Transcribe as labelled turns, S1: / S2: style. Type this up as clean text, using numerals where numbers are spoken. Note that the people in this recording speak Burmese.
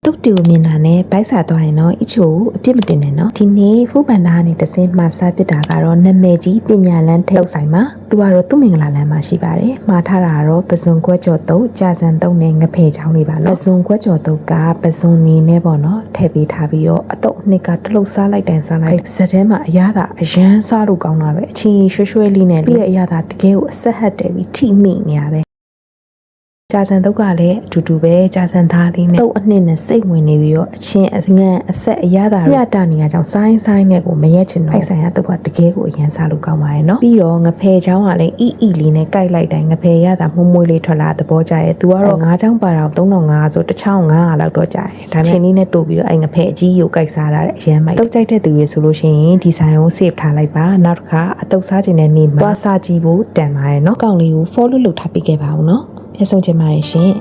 S1: တုတ်တူမြင်တာနဲ့ဘိုက်စာသွားရင်တော့အချို့အပြစ်မတင်နဲ့နော်ဒီနေ့ဖူးပန်သားကနေတစင်းမှာစားပစ်တာကတော့နာမည်ကြီးပညာလန်းထဲရောက်ဆိုင်မှာသူကတော့သူ့မင်္ဂလာလမ်းမှာရှိပါတယ်မှာထားတာကတော့ပဇွန်ခွက်ကြော်တုတ်ကြာစံတုတ်နဲ့ငဖယ်ချောင်းတွေပါနော်ပဇွန်ခွက်ကြော်တုတ်ကပဇွန်နေနဲ့ပေါ့နော်ထည့်ပေးထားပြီးတော့အတုတ်နှစ်ကတလုတ်စားလိုက်တန်စားလိုက်စက်ထဲမှာအရသာအရန်စားလို့ကောင်းတာပဲအချင်းရွှဲရွှဲလေးနဲ့လေးရဲ့အရသာတကယ်ကိုအဆက်ဟတ်တယ်ပြီးထိမိနေရပဲကြာစံတုတ်ကလည်းအတူတူပဲကြာစံသားလေးနဲ့တုတ်အနှစ်နဲ့စိတ်ဝင်နေပြီးတော့အချင်းအငန့်အဆက်အရသာရတာနေရကြောင်းဆိုင်းနဲ့ကိုမရက်ချင်တော့အဲ့ဆိုင်ကတုတ်ကတကယ်ကိုအရင်စားလို့ကောင်းပါတယ်နော်ပြီးတော့ငဖယ်ချောင်းကလည်းအီလေးနဲ့ကြိုက်လိုက်တိုင်းငဖယ်ရတာမှုမွေးလေးထွက်လာသဘောကျရဲ့သူကတော့9ချောင်းပါတော့3500ဆို1500လောက်တော့ကြာတယ်ဒါပေမဲ့ချင်းလေးနဲ့တိုးပြီးတော့အဲ့ငဖယ်အကြီးကိုကြိုက်စားတာတဲ့အရင်မိုက်တုတ်ကြိုက်တဲ့သူတွေဆိုလို့ရှိရင်ဒီဆိုင်ကို save ထားလိုက်ပါနောက်တစ်ခါအတုတ်စားခြင်းနဲ့နေမှာသွားစားကြည့်ဖို့တန်ပါတယ်နော်ကောင်းလေးကို follow လုပ်ထားပေးခဲ့ပါဦးနော်ပြန်ဆုံးချင်ပါတယ်ရှင်